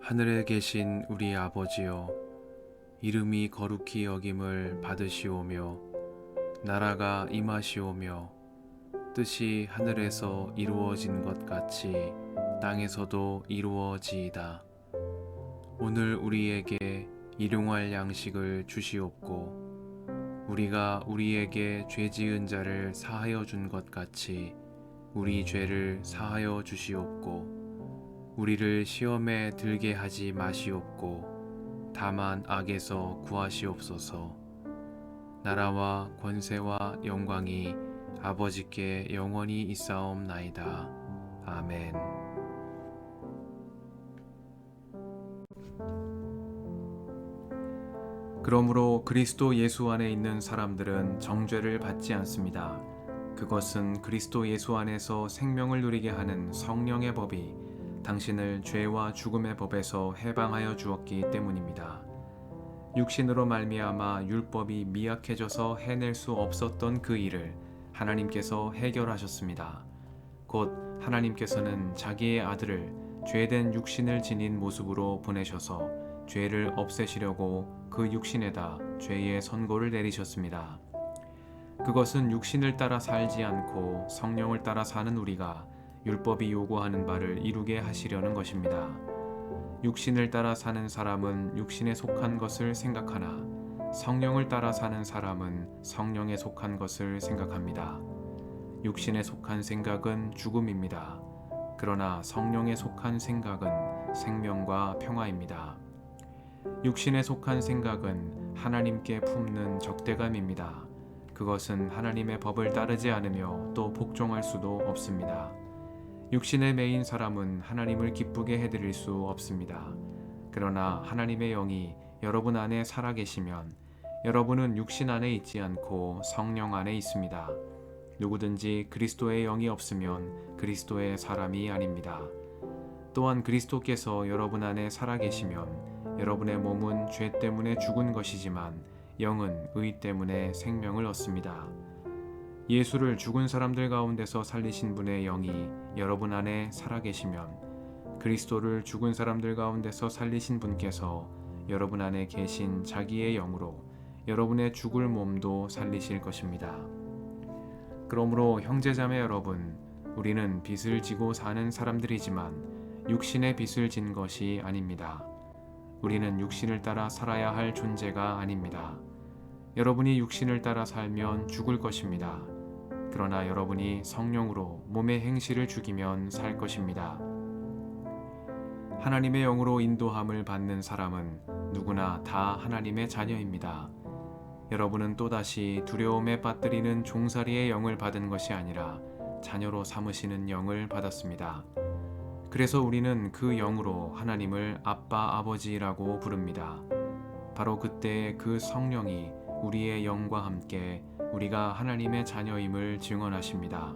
하늘에 계신 우리 아버지여, 이름이 거룩히 여김을 받으시오며 나라가 임하시오며 뜻이 하늘에서 이루어진 것 같이 땅에서도 이루어지이다. 오늘 우리에게 일용할 양식을 주시옵고 우리가 우리에게 죄 지은 자를 사하여 준 것 같이 우리 죄를 사하여 주시옵고 우리를 시험에 들게 하지 마시옵고 다만 악에서 구하시옵소서. 나라와 권세와 영광이 아버지께 영원히 있사옵나이다. 아멘. 그러므로 그리스도 예수 안에 있는 사람들은 정죄를 받지 않습니다. 그것은 그리스도 예수 안에서 생명을 누리게 하는 성령의 법이 당신을 죄와 죽음의 법에서 해방하여 주었기 때문입니다. 육신으로 말미암아 율법이 미약해져서 해낼 수 없었던 그 일을 하나님께서 해결하셨습니다. 곧 하나님께서는 자기의 아들을 죄된 육신을 지닌 모습으로 보내셔서 죄를 없애시려고 그 육신에다 죄의 선고를 내리셨습니다. 그것은 육신을 따라 살지 않고 성령을 따라 사는 우리가 율법이 요구하는 바를 이루게 하시려는 것입니다. 육신을 따라 사는 사람은 육신에 속한 것을 생각하나 성령을 따라 사는 사람은 성령에 속한 것을 생각합니다. 육신에 속한 생각은 죽음입니다. 그러나 성령에 속한 생각은 생명과 평화입니다. 육신에 속한 생각은 하나님께 품는 적대감입니다. 그것은 하나님의 법을 따르지 않으며 또 복종할 수도 없습니다. 육신에 매인 사람은 하나님을 기쁘게 해드릴 수 없습니다. 그러나 하나님의 영이 여러분 안에 살아계시면 여러분은 육신 안에 있지 않고 성령 안에 있습니다. 누구든지 그리스도의 영이 없으면 그리스도의 사람이 아닙니다. 또한 그리스도께서 여러분 안에 살아계시면 여러분의 몸은 죄 때문에 죽은 것이지만 영은 의 때문에 생명을 얻습니다. 예수를 죽은 사람들 가운데서 살리신 분의 영이 여러분 안에 살아계시면 그리스도를 죽은 사람들 가운데서 살리신 분께서 여러분 안에 계신 자기의 영으로 여러분의 죽을 몸도 살리실 것입니다. 그러므로 형제자매 여러분, 우리는 빚을 지고 사는 사람들이지만 육신의 빚을 진 것이 아닙니다. 우리는 육신을 따라 살아야 할 존재가 아닙니다. 여러분이 육신을 따라 살면 죽을 것입니다. 그러나 여러분이 성령으로 몸의 행실을 죽이면 살 것입니다. 하나님의 영으로 인도함을 받는 사람은 누구나 다 하나님의 자녀입니다. 여러분은 또다시 두려움에 빠뜨리는 종살이의 영을 받은 것이 아니라 자녀로 삼으시는 영을 받았습니다. 그래서 우리는 그 영으로 하나님을 아빠 아버지라고 부릅니다. 바로 그때 그 성령이 우리의 영과 함께 우리가 하나님의 자녀임을 증언하십니다.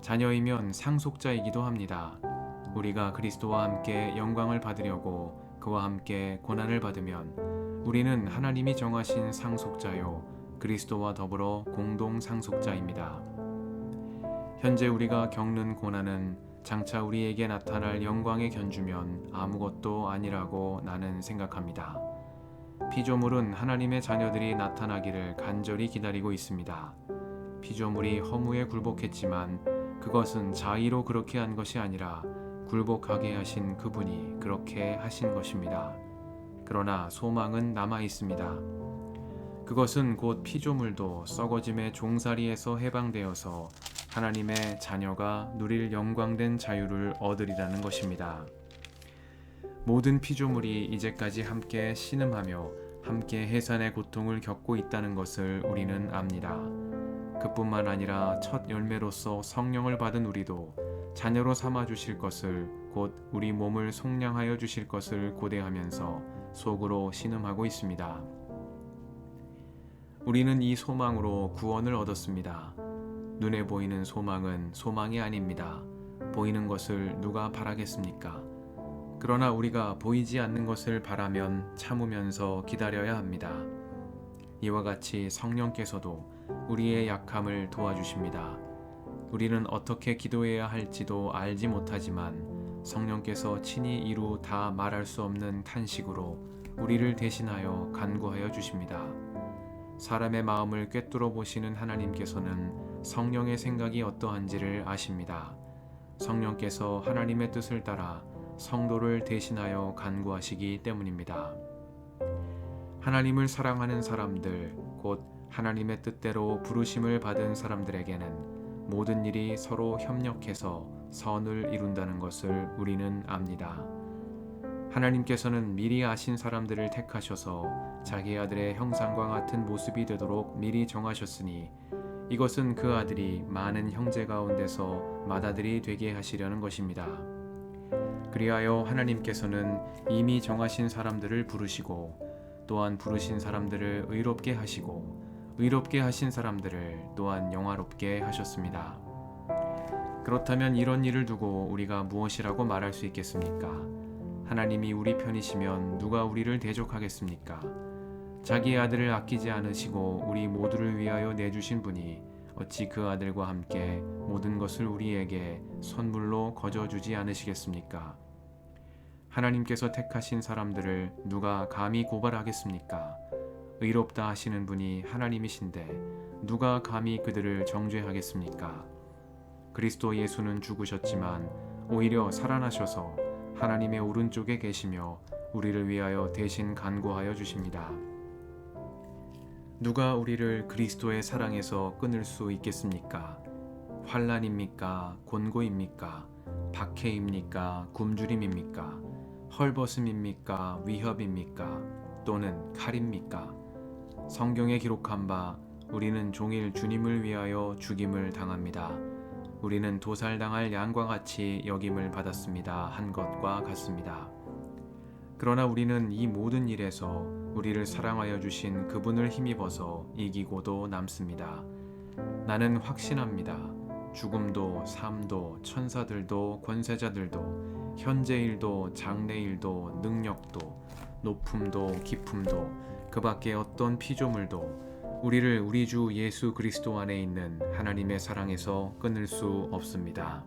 자녀이면 상속자이기도 합니다. 우리가 그리스도와 함께 영광을 받으려고 그와 함께 고난을 받으면 우리는 하나님이 정하신 상속자요 그리스도와 더불어 공동 상속자입니다. 현재 우리가 겪는 고난은 장차 우리에게 나타날 영광에 견주면 아무것도 아니라고 나는 생각합니다. 피조물은 하나님의 자녀들이 나타나기를 간절히 기다리고 있습니다. 피조물이 허무에 굴복했지만 그것은 자의로 그렇게 한 것이 아니라 굴복하게 하신 그분이 그렇게 하신 것입니다. 그러나 소망은 남아 있습니다. 그것은 곧 피조물도 썩어짐의 종살이에서 해방되어서 하나님의 자녀가 누릴 영광된 자유를 얻으리라는 것입니다. 모든 피조물이 이제까지 함께 신음하며 함께 해산의 고통을 겪고 있다는 것을 우리는 압니다. 그뿐만 아니라 첫 열매로서 성령을 받은 우리도 자녀로 삼아 주실 것을 곧 우리 몸을 속량하여 주실 것을 고대하면서 속으로 신음하고 있습니다. 우리는 이 소망으로 구원을 얻었습니다. 눈에 보이는 소망은 소망이 아닙니다. 보이는 것을 누가 바라겠습니까? 그러나 우리가 보이지 않는 것을 바라면 참으면서 기다려야 합니다. 이와 같이 성령께서도 우리의 약함을 도와주십니다. 우리는 어떻게 기도해야 할지도 알지 못하지만 성령께서 친히 이루 다 말할 수 없는 탄식으로 우리를 대신하여 간구하여 주십니다. 사람의 마음을 꿰뚫어 보시는 하나님께서는 성령의 생각이 어떠한지를 아십니다. 성령께서 하나님의 뜻을 따라 성도를 대신하여 간구하시기 때문입니다. 하나님을 사랑하는 사람들, 곧 하나님의 뜻대로 부르심을 받은 사람들에게는 모든 일이 서로 협력해서 선을 이룬다는 것을 우리는 압니다. 하나님께서는 미리 아신 사람들을 택하셔서 자기 아들의 형상과 같은 모습이 되도록 미리 정하셨으니 이것은 그 아들이 많은 형제 가운데서 맏아들이 되게 하시려는 것입니다. 그리하여 하나님께서는 이미 정하신 사람들을 부르시고 또한 부르신 사람들을 의롭게 하시고 의롭게 하신 사람들을 또한 영화롭게 하셨습니다. 그렇다면 이런 일을 두고 우리가 무엇이라고 말할 수 있겠습니까? 하나님이 우리 편이시면 누가 우리를 대적하겠습니까? 자기 아들을 아끼지 않으시고 우리 모두를 위하여 내주신 분이 어찌 그 아들과 함께 모든 것을 우리에게 선물로 거저주지 않으시겠습니까? 하나님께서 택하신 사람들을 누가 감히 고발하겠습니까? 의롭다 하시는 분이 하나님이신데 누가 감히 그들을 정죄하겠습니까? 그리스도 예수는 죽으셨지만 오히려 살아나셔서 하나님의 오른쪽에 계시며 우리를 위하여 대신 간구하여 주십니다. 누가 우리를 그리스도의 사랑에서 끊을 수 있겠습니까? 환난입니까? 곤고입니까? 박해입니까? 굶주림입니까? 헐벗음입니까? 위협입니까? 또는 칼입니까? 성경에 기록한 바 우리는 종일 주님을 위하여 죽임을 당합니다. 우리는 도살당할 양과 같이 여김을 받았습니다. 한 것과 같습니다. 그러나 우리는 이 모든 일에서 우리를 사랑하여 주신 그분을 힘입어서 이기고도 남습니다. 나는 확신합니다. 죽음도 삶도 천사들도 권세자들도 현재일도 장래일도 능력도 높음도 깊음도 그 밖에 어떤 피조물도 우리를 우리 주 예수 그리스도 안에 있는 하나님의 사랑에서 끊을 수 없습니다.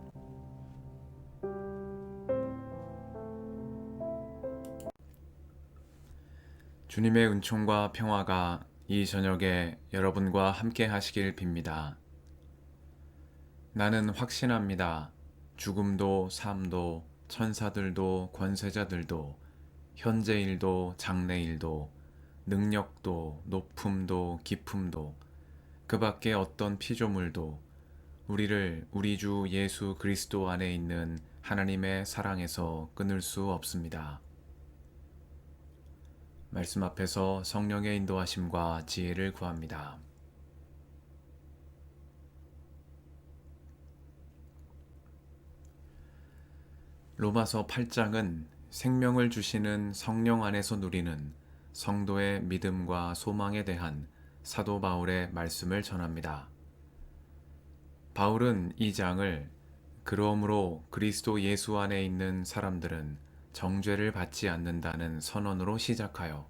주님의 은총과 평화가 이 저녁에 여러분과 함께 하시길 빕니다. 나는 확신합니다. 죽음도 삶도 천사들도 권세자들도 현재일도 장래일도 능력도 높음도 깊음도 그 밖에 어떤 피조물도 우리를 우리 주 예수 그리스도 안에 있는 하나님의 사랑에서 끊을 수 없습니다. 말씀 앞에서 성령의 인도하심과 지혜를 구합니다. 로마서 8장은 생명을 주시는 성령 안에서 누리는 성도의 믿음과 소망에 대한 사도 바울의 말씀을 전합니다. 바울은 이 장을 그러므로 그리스도 예수 안에 있는 사람들은 정죄를 받지 않는다는 선언으로 시작하여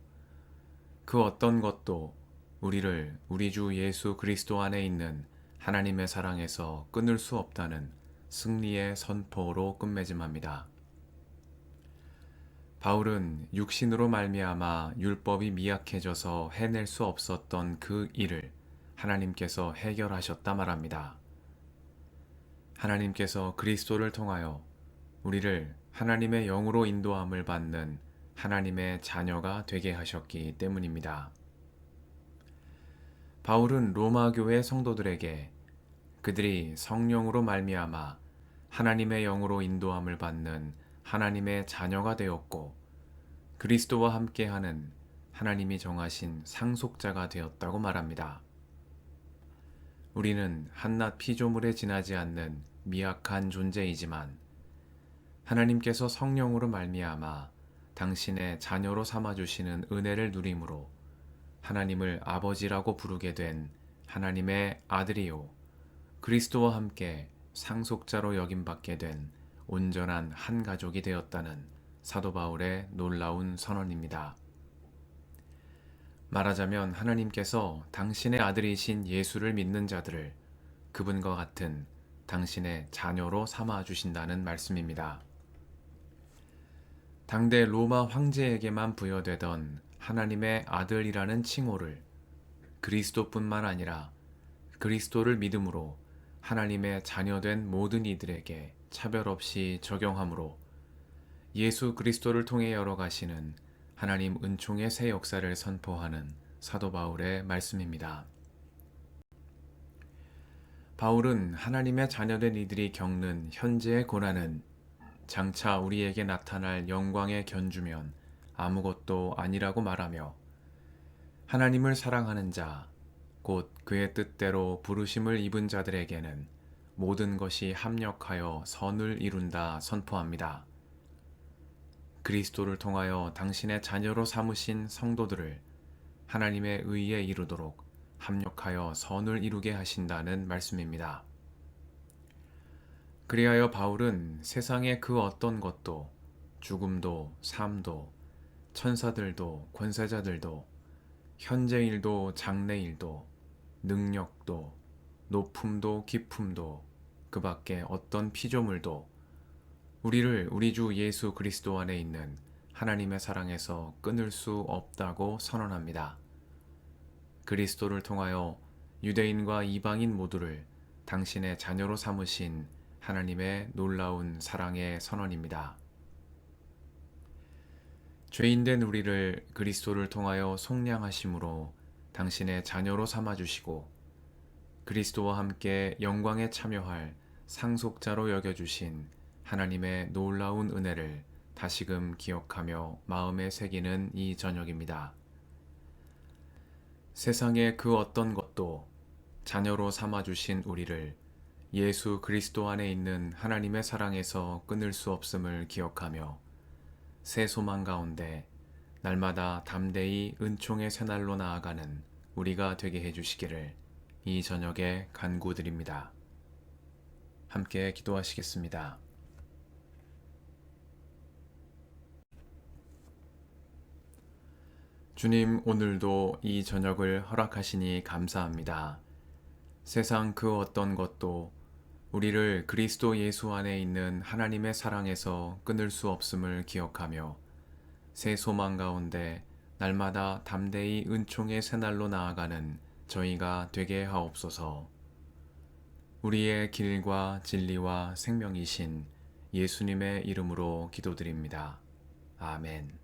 그 어떤 것도 우리를 우리 주 예수 그리스도 안에 있는 하나님의 사랑에서 끊을 수 없다는 승리의 선포로 끝맺음합니다. 바울은 육신으로 말미암아 율법이 미약해져서 해낼 수 없었던 그 일을 하나님께서 해결하셨다 말합니다. 하나님께서 그리스도를 통하여 우리를 하나님의 영으로 인도함을 받는 하나님의 자녀가 되게 하셨기 때문입니다. 바울은 로마 교회 성도들에게 그들이 성령으로 말미암아 하나님의 영으로 인도함을 받는 하나님의 자녀가 되었고 그리스도와 함께하는 하나님이 정하신 상속자가 되었다고 말합니다. 우리는 한낱 피조물에 지나지 않는 미약한 존재이지만 하나님께서 성령으로 말미암아 당신의 자녀로 삼아주시는 은혜를 누림으로 하나님을 아버지라고 부르게 된 하나님의 아들이요 그리스도와 함께 상속자로 여김받게 된 온전한 한 가족이 되었다는 사도 바울의 놀라운 선언입니다. 말하자면 하나님께서 당신의 아들이신 예수를 믿는 자들을 그분과 같은 당신의 자녀로 삼아 주신다는 말씀입니다. 당대 로마 황제에게만 부여되던 하나님의 아들이라는 칭호를 그리스도뿐만 아니라 그리스도를 믿음으로 하나님의 자녀된 모든 이들에게 차별 없이 적용하므로 예수 그리스도를 통해 열어가시는 하나님 은총의 새 역사를 선포하는 사도 바울의 말씀입니다. 바울은 하나님의 자녀된 이들이 겪는 현재의 고난은 장차 우리에게 나타날 영광에 견주면 아무것도 아니라고 말하며 하나님을 사랑하는 자, 곧 그의 뜻대로 부르심을 입은 자들에게는 모든 것이 합력하여 선을 이룬다 선포합니다. 그리스도를 통하여 당신의 자녀로 삼으신 성도들을 하나님의 의에 이르도록 합력하여 선을 이루게 하신다는 말씀입니다. 그리하여 바울은 세상의 그 어떤 것도 죽음도 삶도 천사들도 권세자들도 현재일도 장래일도 능력도 높음도 깊음도 그 밖에 어떤 피조물도 우리를 우리 주 예수 그리스도 안에 있는 하나님의 사랑에서 끊을 수 없다고 선언합니다. 그리스도를 통하여 유대인과 이방인 모두를 당신의 자녀로 삼으신 하나님의 놀라운 사랑의 선언입니다. 죄인된 우리를 그리스도를 통하여 속량하심으로 당신의 자녀로 삼아주시고 그리스도와 함께 영광에 참여할 상속자로 여겨주신 하나님의 놀라운 은혜를 다시금 기억하며 마음에 새기는 이 저녁입니다. 세상의 그 어떤 것도 자녀로 삼아주신 우리를 예수 그리스도 안에 있는 하나님의 사랑에서 끊을 수 없음을 기억하며 새 소망 가운데 날마다 담대히 은총의 새날로 나아가는 우리가 되게 해주시기를 이 저녁에 간구드립니다. 함께 기도하시겠습니다. 주님, 오늘도 이 저녁을 허락하시니 감사합니다. 세상 그 어떤 것도 우리를 그리스도 예수 안에 있는 하나님의 사랑에서 끊을 수 없음을 기억하며 새 소망 가운데 날마다 담대히 은총의 새날로 나아가는 저희가 되게 하옵소서. 우리의 길과 진리와 생명이신 예수님의 이름으로 기도드립니다. 아멘.